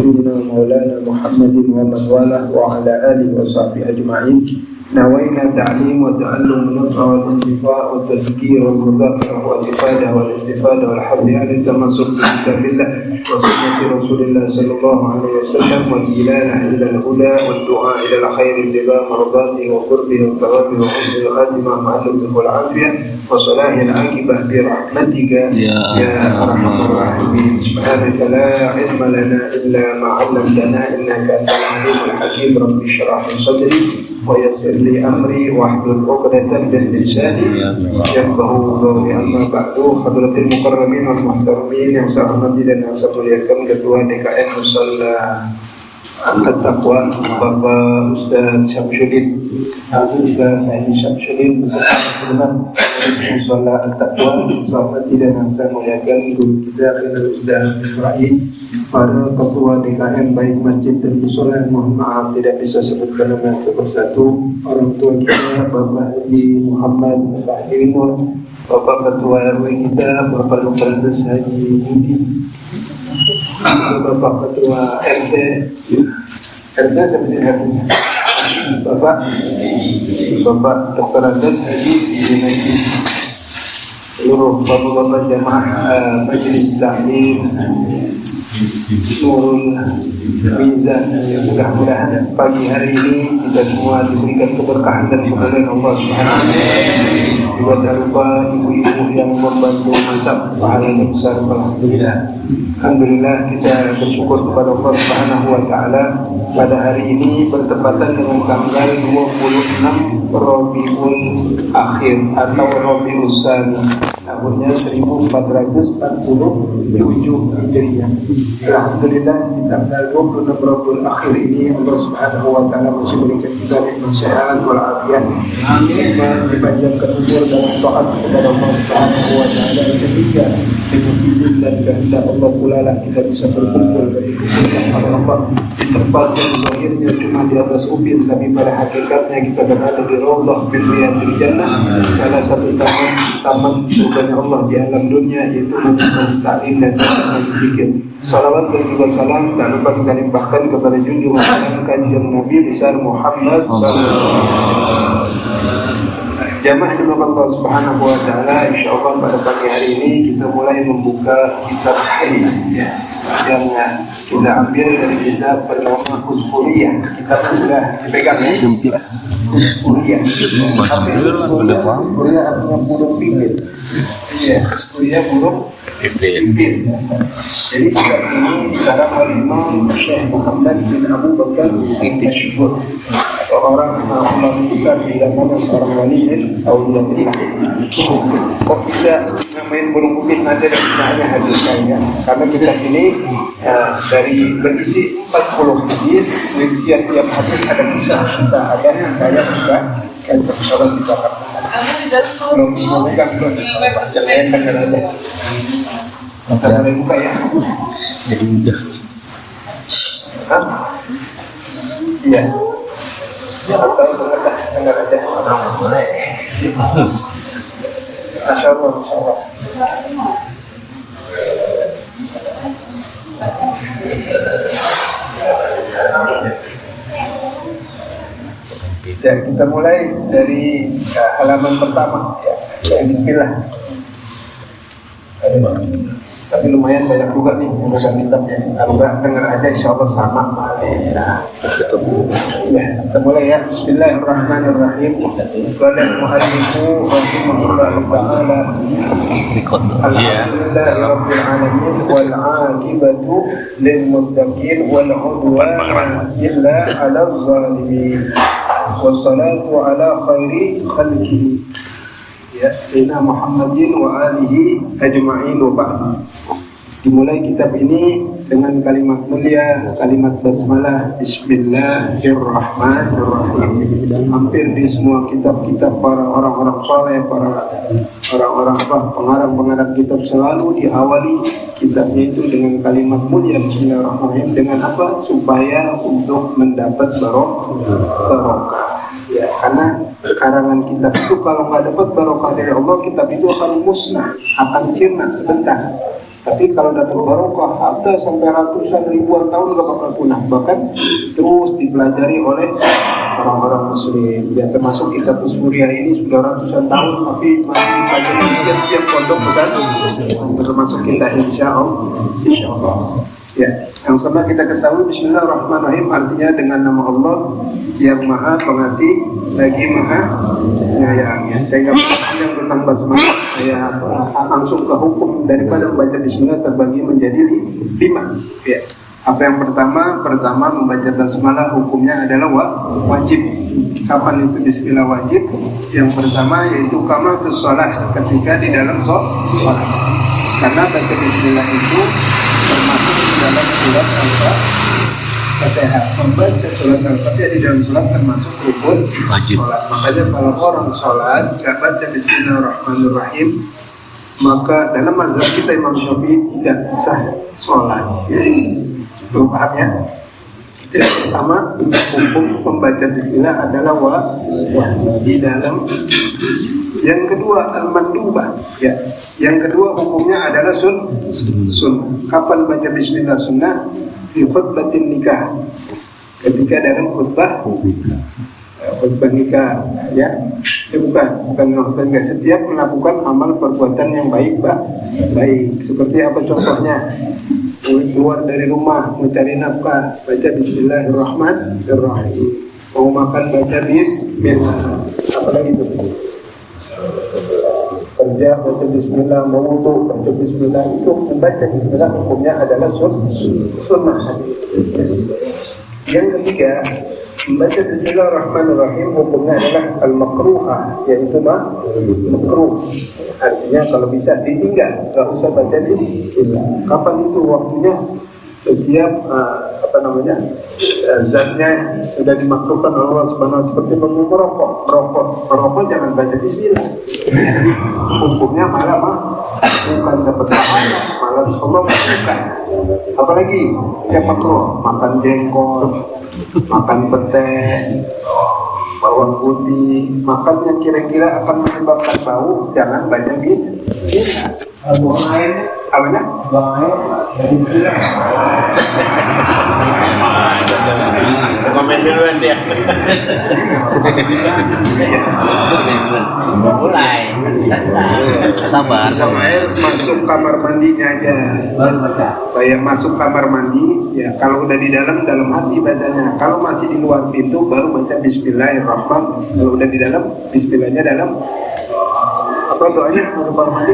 سيدنا مولانا محمد ومن والاه وعلى آله وصحبه أجمعين. نوينا تعليم وتعلم النصح والانتفاع والتذكير والمذاكرة والإفادة والاستفادة والحث على التمسك بكتاب الله وسنة رسول الله صلى الله عليه وسلم والإلانة إلى الهدى والدعاء إلى الخير ابتغاء مرضاته وقربه وثوابه وحسن الخاتمة مع اللطف والعافية وصلاح العاقبة برحمتك يا أرحم الراحمين. سبحانك لا علم لنا إلا ما علمتنا إنك أنت العليم الحكيم. رب اشرح لي صدري ويسر لي أمري واحلل عقدة من لساني يفقهوا قولي. أما بعد، حضرة المكرمين والمحترمين yang saya hormati dan yang saya muliakan, Ketua DKM Musalla At-Taqwa Bapak Ustaz Syamsuddin beserta teman Musalla At-Taqwa, sahabat dan yang saya muliakan guru kita Ustaz Ibrahim, para ketua DKM baik masjid dan musola. Mohon maaf tidak bisa sebutkan nama satu persatu. Orang tua kita Bapak Haji Muhammad Fahimur, Bapak Ketua RW kita Bapak Lukas Haji Budi, Bapak Ketua RT seperti RT Bapak Dr. Andes Haji Junaidi, seluruh bapak-bapak jamaah majelis taklim Nurul Mizan. Mudah-mudahan pagi hari ini kita semua diberikan keberkahan dan kemuliaan Allah Subhanahu wa taala. Juga tak lupa ibu-ibu yang membantu masak, pahalanya besar. Alhamdulillah kita bersyukur kepada Allah Subhanahu wa taala. Pada hari ini bertepatan dengan tanggal 26 Rabiul Akhir atau Rabiul Tsani, tahunnya 1447 Hijriah. Alhamdulillah di tanggal 26 Rabiul Akhir ini Allah Subhanahu wa taala masih berikan kita nikmat sehat wal afiat. Amin. Dipanjangkan umur dalam taat kepada Allah Subhanahu wa taala. Ketiga, dengan izin dan kehendak Allah pula lah kita bisa berkumpul kepada Allah di tempat yang zahirnya cuma di atas ubin, tapi pada hakikatnya kita berada di Raudhah min Riyadhil Jannah, salah satu taman surganya Allah di alam dunia, yaitu majelis taklim dan majelis zikir. Salawat dan juga salam tak lupa kita limpahkan kepada junjungan kajian Nabi besar Muhammad sallallahu. Jamaah dimana Allah Subhanahu wa taala, insyaallah pada pagi hari ini kita mulai membuka kitab hadis yang kita ambil dari kitab bernama Usfuriyah. Kitab sudah dipegang ya. Usfuriyah. Usfuriyah artinya burung pipit. Iya, Usfuriyah burung pipit. Jadi kitab ini dikarang oleh Imam Syekh Muhammad bin Abu Bakar Al-Mashhur, seorang ulama besar di zaman seorang wali auliya. Kok bisa namain burung pipit ada dan hanya hadisnya? Karena kitab ini dari berisi 40 hadis, tiap hadis ada kisah, ada hikayat juga, dan persoalan dibakar. Belum memegang jangan dengar aja. Maka mulai buka ya. Jadi udah. Iya. Ya, atau dengar aja. Boleh. Masya Allah, Masya Allah. Ya, kita mulai dari halaman pertama ya. Bismillah. Tapi lumayan banyak juga nih yang udah kitabnya. Alhamdulillah dengar aja, insyaallah sama. Ya, kita mulai ya. Bismillahirrahmanirrahim. Qala al-muallifu rahimahullahu ta'ala. Alhamdulillahirabbil alamin wal 'aqibatu lil muttaqin wal 'udwana illa 'alal zalimin. Wassalatu ala khairi khalqihi ya Sayyidina Muhammadin wa alihi ajma'in wa ba'd. Dimulai kitab ini dengan kalimat mulia, kalimat basmalah, Bismillahirrahmanirrahim. Hampir di semua kitab-kitab para orang-orang saleh, para orang-orang pengarang kitab selalu diawali kitabnya itu dengan kalimat mulia Bismillahirrahmanirrahim. Dengan apa? Supaya untuk mendapat barokah. Ya, karena karangan kitab itu kalau nggak dapat barokah dari Allah, kitab itu akan musnah, akan sirna sebentar. Tapi kalau dapat barokah harta sampai ratusan ribuan tahun gak bakal punah, bahkan terus dipelajari oleh orang-orang muslim. Ya termasuk kitab Suriah ini sudah ratusan tahun tapi masih dipelajari di setiap pondok, bukan? Termasuk kita insya Allah. Ya, yang sama kita ketahui Bismillahirrahmanirrahim artinya dengan nama Allah yang Maha Pengasih lagi Maha Penyayang. Ya, saya nggak panjang tentang basmalah, saya langsung ke hukum daripada membaca Bismillah terbagi menjadi 5. Ya, apa yang pertama membaca basmalah hukumnya adalah wajib. Kapan itu Bismillah wajib? Yang pertama yaitu kama fi shalah, ketika di dalam sholat. Karena baca Bismillah itu termasuk dalam surat Al-Fatihah. Membaca surat Al-Fatihah di dalam sholat termasuk rukun sholat. Makanya kalau orang sholat gak baca Bismillahirrahmanirrahim, maka dalam mazhab kita Imam Syafi'i tidak sah sholat. Itu paham ya? Yang pertama, hukum membaca Bismillah adalah di dalam. Yang kedua, al-mandubah. Ya. Yang kedua hukumnya adalah sunnah. Kapan baca Bismillah sunnah? Di khutbatin nikah. Ketika dalam khutbah nikah, ya. Bukan enggak. Setiap melakukan amal perbuatan yang baik. Seperti apa contohnya? Keluar dari rumah mencari nafkah, baca Bismillahirrahmanirrahim. Mau makan, baca Bismillah. Apalagi itu? Kerja, baca Bismillah. Mau wudu, baca Bismillah. Itu membaca Bismillah hukumnya adalah sunnah. Yang ketiga, membaca Bismillahirrahmanirrahim hukumnya adalah al-makruhah, yaitu makruh. Artinya kalau bisa ditinggal, gak usah baca Bismillah. Kapan itu waktunya? Setiap zatnya sudah dimakruhkan oleh Allah Subhanahu wa taala, seperti merokok jangan baca Bismillah. Hukumnya malah bukan dapat pahala, malah Allah bukan. Apalagi yang makruh, makan jengkol, makan pete, bawang putih, makan yang kira-kira akan menyebabkan bau, jangan baca Bismillah. Buang air, apanya? Buang air, komen duluan dia. Mulai. Sabar. Masuk kamar mandinya aja. Saya masuk kamar mandi, ya kalau udah di dalam hati bacanya. Kalau masih di luar pintu baru baca Bismillahirrahmanirrahim. Kalau udah di dalam, Bismillahnya dalam. Apa doanya masuk kamar mandi?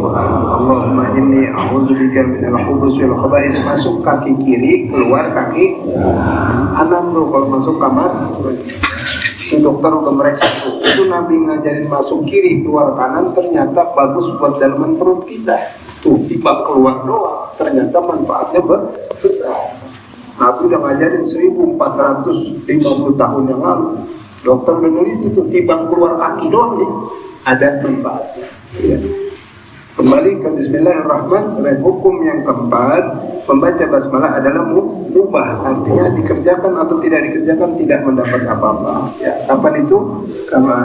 Allahumma inni a'udzubika minal khubuthi wal khaba'ith. Masuk kaki kiri, keluar kaki kanan tuh kalau masuk kamar. Itu dokter udah mereka itu Nabi ngajarin masuk kiri, keluar kanan, ternyata bagus buat dalaman perut kita. Tuh tiba keluar doang, ternyata manfaatnya besar. Nabi udah ngajarin 1450 tahun yang lalu. Dokter menulis itu timbang keluar kaki doang nih, ada manfaatnya. Ya. Kembali ke Bismillahirrahmanirrahim. Hukum yang keempat, membaca basmalah adalah mubah, artinya dikerjakan atau tidak dikerjakan tidak mendapat apa-apa. Ya, kapan itu? Karena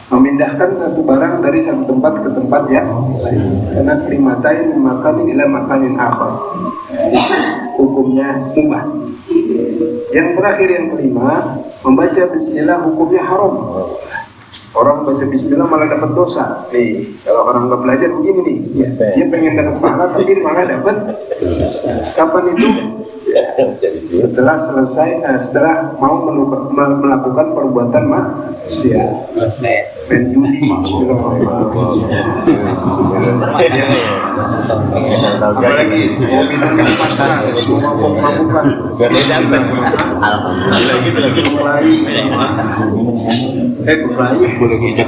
memindahkan satu barang dari satu tempat ke tempat yang lain. Karena kalimatain makanin ila makanin akhar. Hukumnya mubah. Yang terakhir yang kelima, membaca Bismillah hukumnya haram. Orang baca Bismillah malah dapat dosa. Kalau orang nggak belajar begini nih, ya, dia pengen dapat pahala tapi malah dapat. Kapan itu? Setelah selesai, setelah mau melakukan perbuatan maksiat, main judi, apalagi mau minum pasar, mau mabuk-mabukan, alhamdulillah gitu lagi. Berlayu boleh kita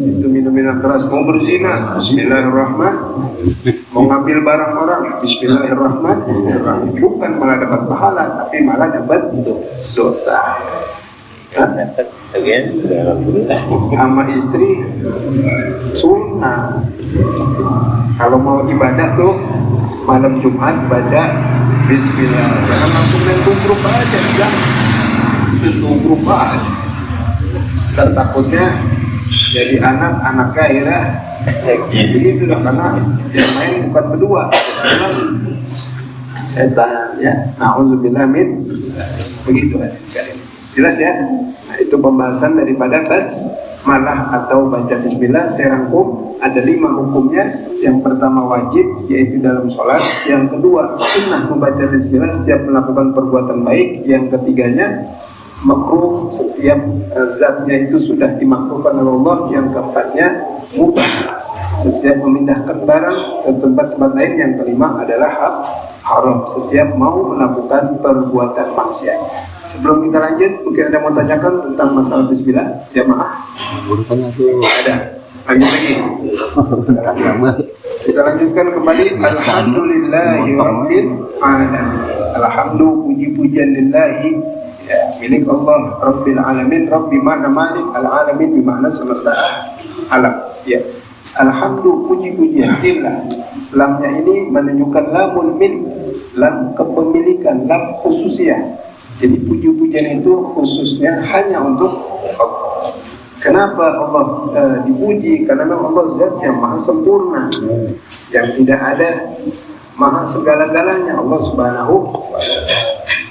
itu minum keras, mau berzina, Bismillahirrahmanirrahim. Mau ngambil barang orang, Bismillahirrahmanirrahim. Bukan malah dapat pahala, tapi malah dapat dosa. Sama istri sunnah. Kalau mau ibadah tuh malam Jumat baca Bismillah. Jangan langsung main tubruk aja, jangan tubruk aja. takutnya jadi anaknya akhirnya jadi sudah karena yang main bukan berdua, setan ya. Nauzubillah min begitu ya. Jelas ya. Nah, itu pembahasan daripada basmalah atau baca bismillah. Saya rangkum ada 5 hukumnya. Yang pertama wajib yaitu dalam sholat. Yang kedua sunnah membaca bismillah setiap melakukan perbuatan baik. Yang ketiganya makruh setiap zatnya itu sudah dimakruhkan oleh Allah. Yang keempatnya mubah setiap memindahkan barang ke tempat-tempat lain. Yang kelima adalah haram setiap mau melakukan perbuatan maksiat. Sebelum kita lanjut, mungkin ada mau tanyakan tentang masalah bismillah jamaah? Ada. Lanjut lagi. Kita lanjutkan kembali. Alhamdulillahirabbil alamin. Alhamdulillah, puji-pujian lillahi ya, milik Allah Rabbil alamin. Rabbi makna malik, al-alamin bermakna semesta alam ya. Alhamdulillah, puji-pujian lillah. Lamnya ini menunjukkan lamul milk, lam kepemilikan, lam khususiyah. Jadi puji-pujian itu khususnya hanya untuk Allah. Kenapa Allah dipuji? Karena Allah zat yang maha sempurna, yang tidak ada, maha segala-galanya. Allah subhanahu wa ta'ala.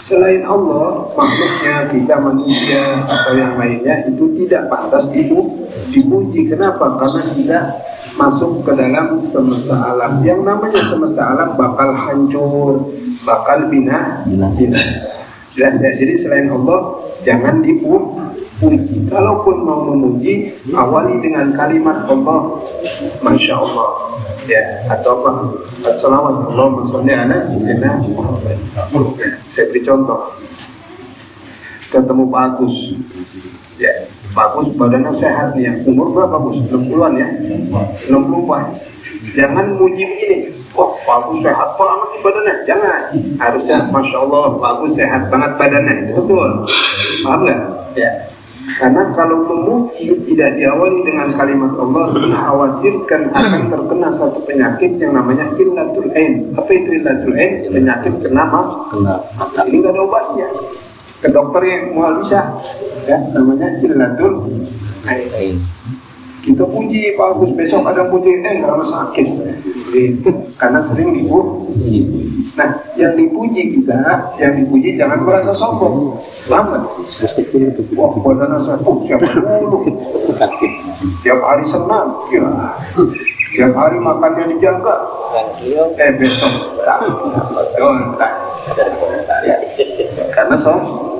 Selain Allah, makhluknya, kita manusia atau yang lainnya itu tidak pantas dipuji. Kenapa? Karena tidak masuk ke dalam semesta alam. Yang namanya semesta alam bakal hancur, bakal binasa. Jadi selain Allah jangan dipuji. Kalaupun mau memuji, awali dengan kalimat Allah, Masya Allah ya, atau apa? Assalawat Allahumma sholli ala sayyidina Muhammad. Saya beri contoh. Ketemu Pak Agus ya, Pak Agus badannya sehat nih ya. Umur berapa Gus? 60-an ya? 60-an. Jangan muji begini, wah Pak Agus sehat banget badannya. Jangan. Harusnya Masya Allah Pak Agus sehat banget badannya. Itu betul. Paham nggak? Ya. Karena kalau memuji tidak diawali dengan kalimat Allah, khawatirkan akan terkena satu penyakit yang namanya illatul ain. Apa itu illatul ain? Penyakit kena mata. Ini nggak ada obatnya. Ke dokter yang mau bisa, ya namanya illatul ain. Kita puji Pak Agus, besok ada puji karena sakit, karena sering dipuji. Nah, yang dipuji jangan merasa sombong. Selamat. Wah, badan saya siapa dulu sakit. Tiap hari senang, ya. Tiap hari makannya dijaga. Besok ya. Karena sombong.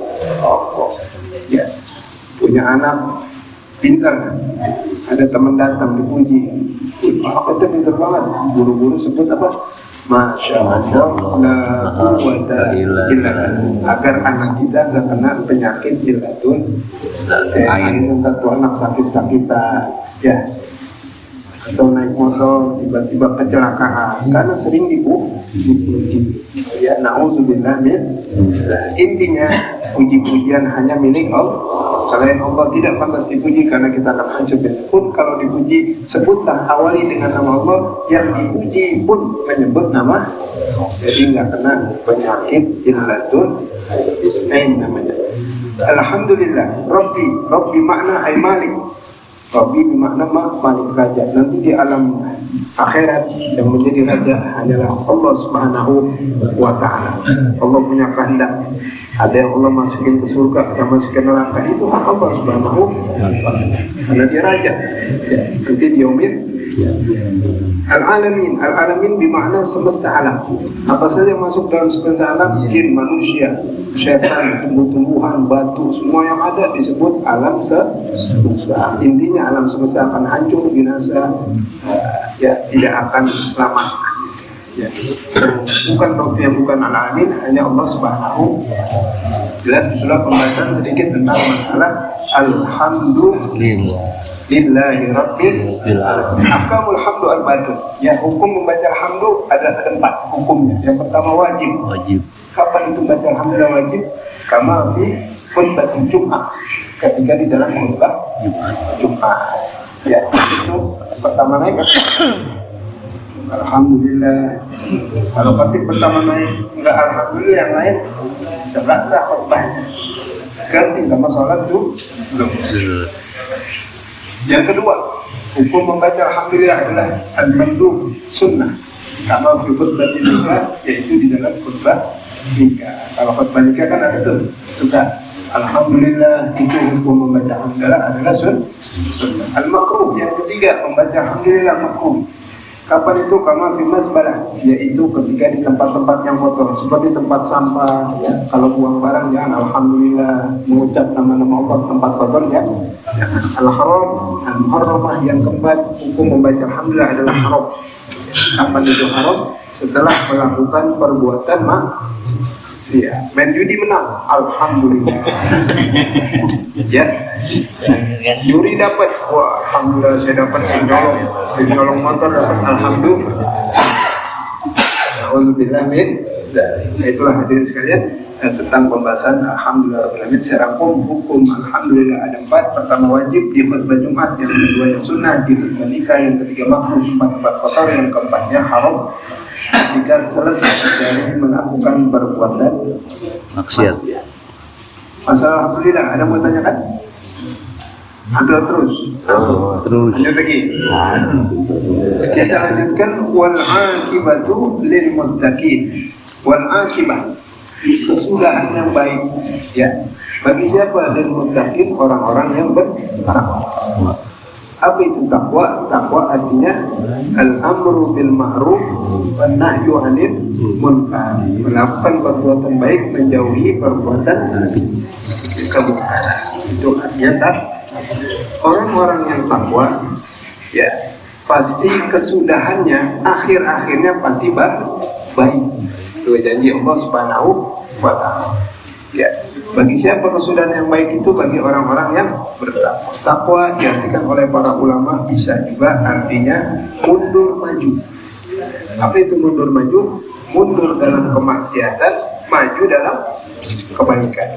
Ya. Punya anak pintar, ada teman datang dipuji, itu pintar banget, buru-buru sebut apa? Masya Allah, la quwwata illa billah, agar anak kita gak kena penyakit illatul ain. Satu anak sakit-sakitan ya, atau naik motor tiba-tiba kecelakaan karena sering dipuji ya. Nauzubillah min. Intinya puji-pujian hanya milik Allah. Selain Allah tidak pantas dipuji karena kita akan hancur. Pun kalau dipuji, sebutlah awali dengan nama Allah. Yang dipuji pun menyebut nama, jadi nggak kena penyakit illatul ain namanya. Alhamdulillah. Rabbi makna ay malik. Rabbi bermakna malik, raja. Nanti di alam akhirat yang menjadi raja hanyalah Allah subhanahu wa ta'ala. Allah punya kehendak. Ada yang Allah masukin ke surga, ada masukin neraka, itu hak Allah subhanahu wa ta'ala. Karena dia raja. Ya, nanti di yaumil Al-alamin. Al-alamin bermakna semesta alam. Apa saja yang masuk dalam semesta alam, jin, manusia, syaitan, tumbuh-tumbuhan, batu, semua yang ada disebut alam semesta. Intinya alam semesta akan hancur, binasa, ya tidak akan lama. Ya. Bukan waktu yang bukan al-alamin, hanya Allah subhanahu. Jelas itulah pembahasan sedikit tentang masalah alhamdulillah. Lillahi rabbil alamin. Ahkamul hamdu al-batul. Ya, hukum membaca alhamdu ada 4 hukumnya. Yang pertama wajib. Kapan itu baca alhamdulillah wajib? Kama fi khutbatul Jum'ah. Ketika di dalam khutbah Jum'ah. Ya, itu pertama naik. Alhamdulillah. Kalau ketik pertama naik enggak alhamdulillah, yang lain sebelah sah khutbahnya. Ganti sama sholat tuh belum. Yang kedua, hukum membaca alhamdulillah adalah al-mandub sunnah. Kama fi khutbah nikah, yaitu di dalam khutbah nikah. Kalau khutbah nikah kan ada tuh suka alhamdulillah, itu hukum membaca alhamdulillah adalah sunnah. Al-makruh yang ketiga, membaca alhamdulillah makruh. Kapan itu? Kama fi masbalah, yaitu ketika di tempat-tempat yang kotor, seperti tempat sampah ya. Kalau buang barang jangan alhamdulillah, mengucap nama-nama Allah tempat kotor ya. Al-haram, al-muharramah yang keempat, hukum membaca alhamdulillah adalah haram. Kapan itu haram? Setelah melakukan perbuatan maksiat. Main judi menang, alhamdulillah. Ya. Juri dapat, wah alhamdulillah saya dapat nyolong motor dapat, alhamdulillah. Alhamdulillah min. Itulah hadirin sekalian tentang pembahasan alhamdulillah rabbil alamin. Secara hukum alhamdulillah ada 4. Pertama wajib di khutbah Jumat, yang kedua yang sunnah di khutbah nikah, yang ketiga makruh di tempat kotor, yang keempatnya haram jika selesai dari melakukan perbuatan maksiat. Masalah alhamdulillah ada mau tanyakan? Ada terus. Terus. Lanjut lagi. Kita lanjutkan wal akibatu lil muttaqin. Wal akibah, kesudahan yang baik ya. Bagi siapa? Lil muttaqin, orang-orang yang bertakwa. Apa itu takwa? Takwa artinya al-amru bil ma'ruf wan nahyu 'anil munkar. Melakukan perbuatan baik, menjauhi perbuatan kemungkaran. Itu artinya takwa. Orang-orang yang takwa ya pasti kesudahannya akhir-akhirnya pasti baik. Itu janji Allah Subhanahu wa ta'ala. Ya, bagi siapa kesudahan yang baik itu? Bagi orang-orang yang bertakwa. Takwa diartikan oleh para ulama bisa juga artinya mundur maju. Apa itu mundur maju? Mundur dalam kemaksiatan, maju dalam kebaikan.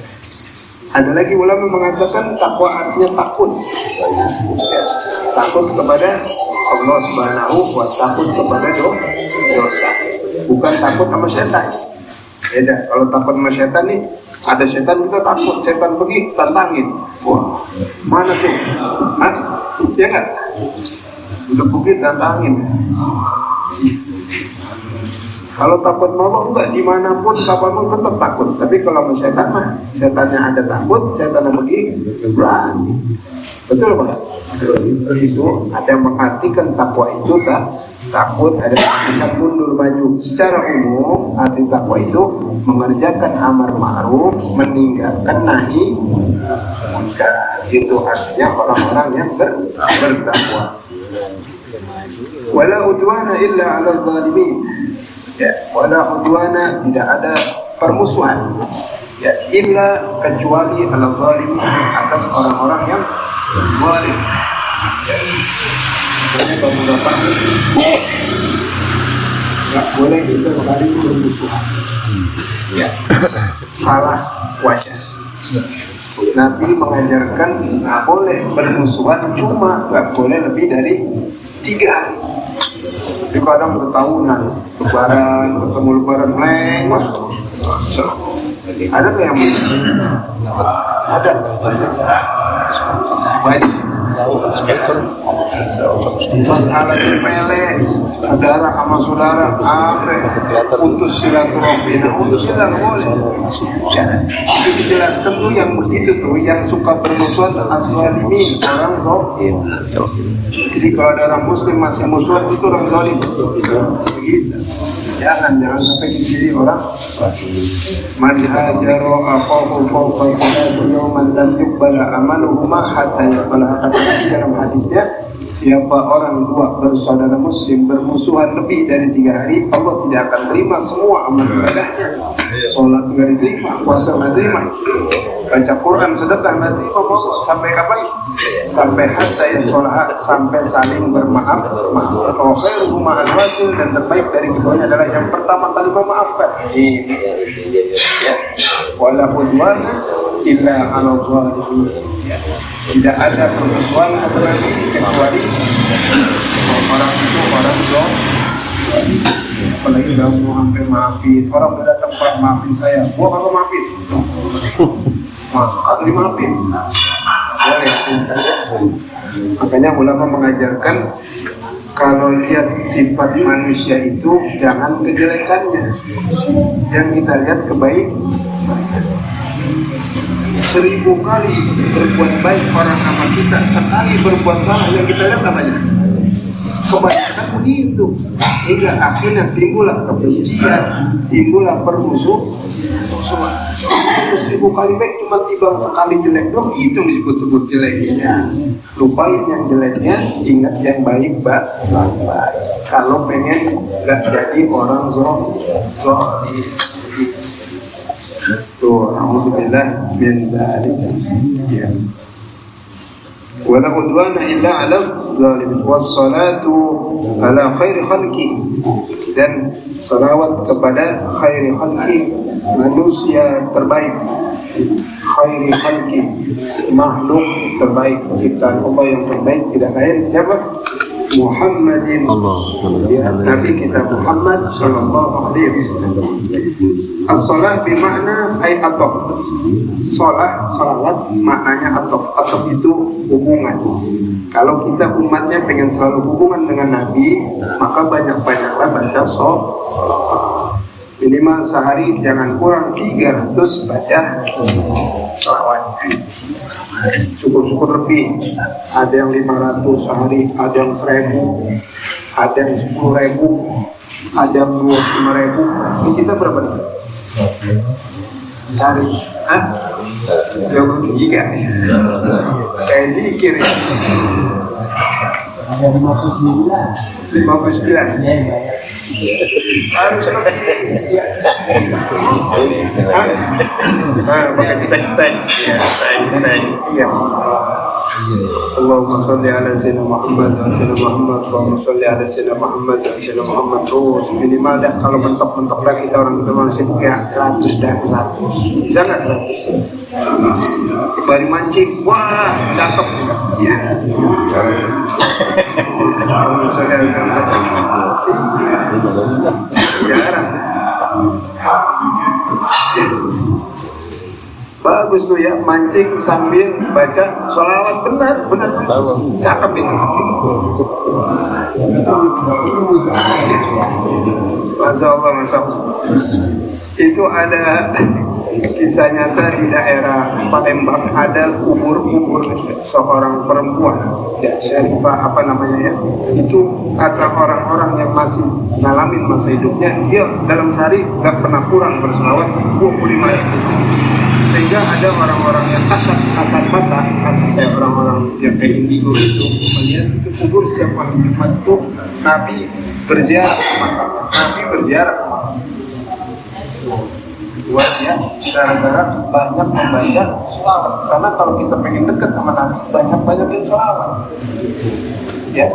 Ada lagi ulama mengatakan takwa artinya takut ya, takut kepada Allah Subhanahu wa ta'ala, takut kepada dosa, bukan takut sama setan. Beda. Kalau takut sama setan nih, ada setan kita takut, setan pergi tantangin, wah mana tuh? Hah? Ya kan? Udah pergi tantangin. Kalau takut Allah enggak, dimanapun kapanpun tetap takut. Tapi kalau sama setan mah, setannya ada takut, setannya pergi berani. Betul Pak? Itu ada yang mengartikan takwa itu takut, ada yang mundur maju. Secara umum arti takwa itu mengerjakan amar ma'ruf, meninggalkan nahi munkar. Itu artinya orang-orang yang bertakwa. Wala udwana illa 'alal zalimin. Ya, wala udwana, tidak ada permusuhan ya, illa kecuali ala zalim, atas orang-orang yang zalim ya. Misalnya bapak nggak boleh kita sekali bermusuhan ya, salah wajar. Nabi mengajarkan nggak boleh bermusuhan, cuma nggak boleh lebih dari 3 hari. Jadi kadang bertahunan, lebaran leng masuk. Ada nggak yang ada? Baik. Masalah sepele, saudara sama saudara, putus silaturahmi, putus silaturahmi boleh. Itu dijelaskan tuh yang begitu tuh, yang suka bermusuhan az-zalimin, orang zalim. Jadi kalau ada orang muslim masih musuhan, itu orang zalim. Begitu. Jangan sampai jadi orang man hajaro aqahu fawqa salatu yawman lam yuqbala amaluhuma hatta yaqbala. Dalam hadisnya, siapa orang dua bersaudara muslim bermusuhan lebih dari 3 hari, Allah tidak akan terima semua amal ibadahnya. Sholat nggak diterima, puasa nggak diterima, baca Quran, sedekah nggak diterima. Sampai kapan? Sampai hatta ya sholat, sampai saling bermaaf. Khairu ma'al wasil, dan terbaik dari keduanya adalah yang pertama kali memaafkan. Ya, wala udwana illa 'alal zalimin. Tidak ada permusuhan kecuali orang itu orang zalim. Apalagi kamu hampir maafin orang, udah datang Pak, maafin saya, gua kagak maafin, maka dimaafin. Ya, soleh. Makanya ulama mengajarkan kalau lihat sifat manusia itu jangan kejelekannya, yang kita lihat kebaikan. 1000 kali berbuat baik orang sama kita, sekali berbuat salah yang kita lihat namanya. Kebanyakan begitu, hingga akhirnya timbullah kebencian, timbullah permusuhan. 1000 kali baik cuma timbang sekali jelek dong, itu disebut-sebut jeleknya. Lupain yang jeleknya, ingat yang baik. Kalau pengen nggak jadi orang zolim. Tuh, alhamdulillah min dzalika. Wala udwana illa 'ala zalimin. Wassalatu ala khairi khalqi, dan salawat kepada khairi khalqi, manusia terbaik. Khairi khalqi, makhluk terbaik, ciptaan Allah yang terbaik, tidak lain siapa? Muhammadin, ya, Nabi kita Muhammad sallallahu alaihi wasallam. As-salat bermakna ataf. Salawat maknanya ataf. Ataf itu hubungan. Kalau kita umatnya pengen selalu hubungan dengan Nabi, maka banyak-banyaklah baca salawat. Minimal sehari jangan kurang 300 baca salawat. Syukur-syukur lebih, ada yang 500 sehari, ada yang 1000, ada yang 10.000, ada yang 25.000. Ini kita berapa nih? Sehari? Hah? 23? Kayak zikir ya? 59. Harus lebih. Pakai kita-kita. Iya. Allahumma sholli ala sayyidina Muhammad wa sayyidina Muhammad, Allahumma sholli ala sayyidina Muhammad wa sayyidina Muhammad. Terus minimal dah, kalau mentok-mentok dah kita orang kita masih punya 100 dah, 100. Jangan 100. Bari mancing, wah, cakep. Ya. Jarang. Bagus tuh ya, mancing sambil baca sholawat, benar, cakep itu. Masya Allah. Itu ada kisah nyata di daerah Palembang, ada kubur seorang perempuan, ya, Syarifah apa namanya ya. Itu kata orang-orang yang masih ngalamin masa hidupnya, dia dalam sehari nggak pernah kurang berselawat 25.000. Sehingga ada orang-orang yang kasat mata, kayak orang-orang yang kayak indigo itu melihat itu kubur setiap malam Jumat itu Nabi berziarah. Buat ya, gara-gara banyak membaca sholawat. Karena kalau kita pengen dekat sama Nabi, banyak-banyakin sholawat. Ya,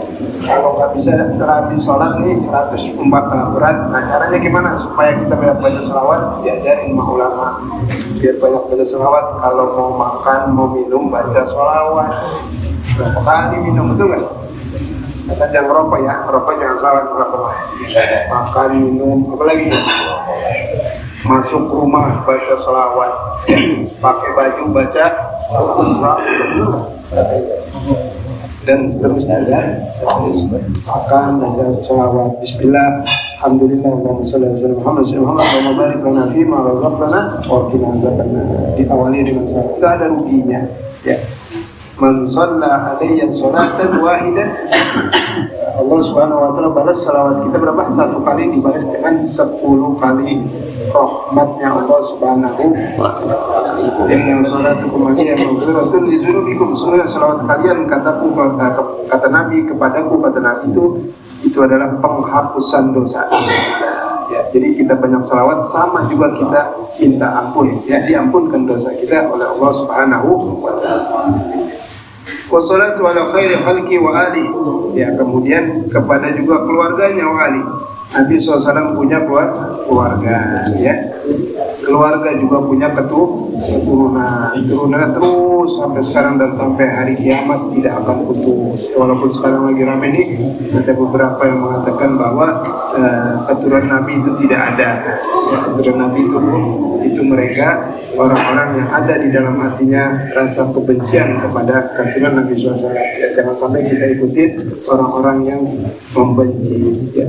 kalau nggak bisa terapi sholat nih 100 berat. Nah, caranya gimana supaya kita banyak baca sholawat? Diajarin sama ulama biar banyak baca sholawat. Kalau mau makan, mau minum, baca sholawat. Berapa kali minum itu nggak? Asal jangan merokok ya, merokok jangan sholawat, merokok. Makan, minum, apa lagi? Masuk rumah baca sholawat, pakai baju baca sholawat, dan seterusnya. Makan baca sholawat, Bismillah, Alhamdulillah, Allahumma sholli ala Muhammad, Allahumma barik lana fima razaqtana wa qina adzabannar. Diawali dengan sholawat, tidak ada ruginya. Ya. Man shalla alayya sholatan wahidah, Allah subhanahu wa ta'ala balas salawat kita berapa? 1 kali dibalas dengan 10 kali rahmatnya Allah subhanahu wa ta'ala. Yang sholat kumaniya mawzuratun li zunubikum, semuanya salawat kalian, kata Nabi kepadaku, kata Nabi itu adalah penghapusan dosa. Ya, jadi kita banyak salawat sama juga kita minta ampun, ya, diampunkan dosa kita oleh Allah subhanahu wa ta'ala. Wassalatu ala khairi khalqi wa ali, ya, kemudian kepada juga keluarganya wa ali. Nabi SAW punya keluarga, ya. keluarga juga punya keturunan terus sampai sekarang dan sampai hari kiamat tidak akan putus. Walaupun sekarang lagi ramai nih, ada beberapa yang mengatakan bahwa keturunan Nabi itu tidak ada. Ya, keturunan Nabi itu mereka orang-orang yang ada di dalam hatinya rasa kebencian kepada keturunan Nabi SAW. Ya, jangan sampai kita ikutin orang-orang yang membenci. Ya.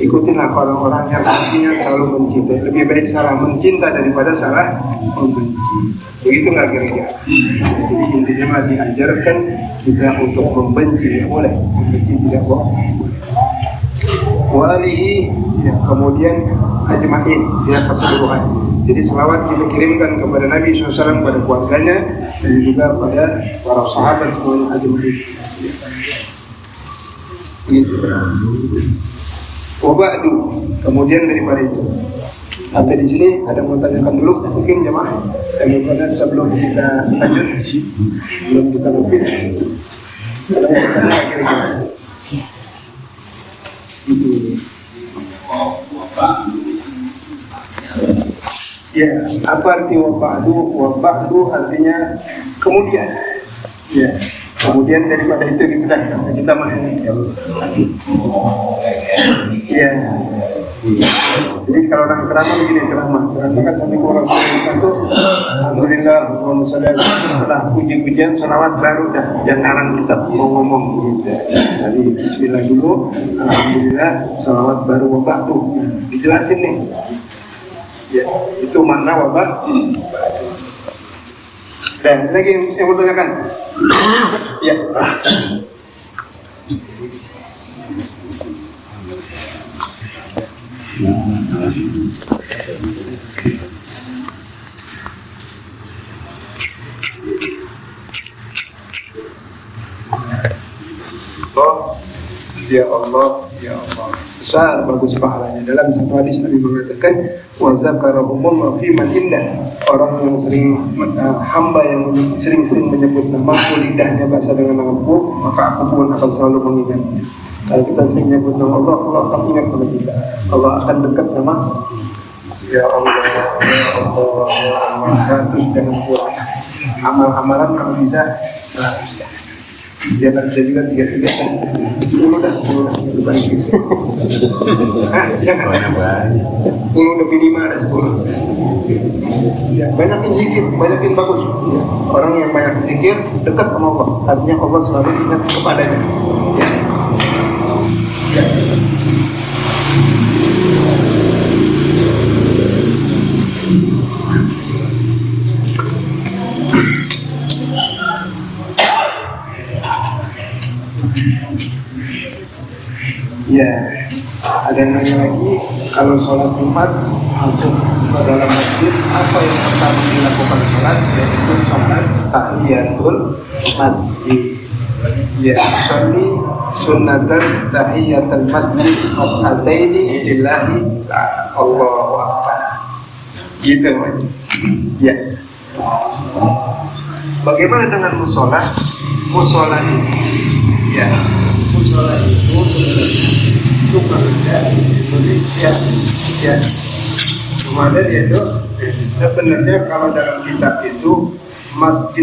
Ikutilah orang-orang yang hatinya selalu mencintai. Lebih baik salah mencinta daripada salah membenci. Begitu nggak kira-kira? Jadi intinya mah diajarkan juga untuk membenci, ya boleh. Membenci tidak boleh. Walihi, ya, kemudian ajma'in, ya, keseluruhan. Jadi selawat kita kirimkan kepada Nabi SAW, pada keluarganya, dan juga pada para sahabat semuanya ajma'in. Gitu. Wabadu, kemudian daripada itu. Sampai di sini ada mau tanyakan dulu, mungkin jemaah. Kemudian sebelum kita lanjut, sebelum kita lanjut, ada yang tanya kira-kira. Ya, apa arti wabadu? Wabadu artinya kemudian. Ya, kemudian daripada itu kita mahami. Ya. Jadi kalau orang ceramah begini, ceramah kan sampai ke orang itu, alhamdulillah, setelah puji-pujian, salawat baru dah, jangan kita mau ngomong gitu. Jadi bismillah dulu, alhamdulillah, salawat baru wabah tuh, dijelasin nih. Ya, itu makna wabah. Dan lagi yang mau tanyakan. Ya. Ya Allah, ya Allah, besar bagus pahalanya. Dalam satu hadis Nabi mengatakan, wa zakarahumullah fi man indah. Orang yang sering hamba yang sering-sering menyebut namaku, lidahnya basah dengan namaku, maka aku pun akan selalu mengingatnya. Kalau kita sering menyebut nama Allah, Allah akan ingat kepada kita. Allah akan dekat sama. Ya Allah, ya Allah, ya Allah. Satu dengan buat amal-amalan kalau bisa. Dia bisa juga 3 10 dah bukan gitu. Jangan 10 lebih 5 ada 10. Ya, banyakin zikir, banyakin bagus. Ya. Orang yang banyak zikir dekat sama Allah. Artinya Allah selalu ingat kepadanya. Ya. Ya. Ya, ada yang nanya lagi, kalau sholat Jumat masuk ke dalam masjid, apa yang pertama dilakukan sholat? Yaitu sholat tahiyatul masjid. Ya, sholli sunnatan tahiyatul masjid mas'ataini lillahi ta'ala. Allahu Akbar. Gitu Mas. Ya. Bagaimana dengan musola? Musola ini, ya, musola itu bekerja di Indonesia, ya. Kemudian itu sebenarnya kalau dalam kitab itu masjid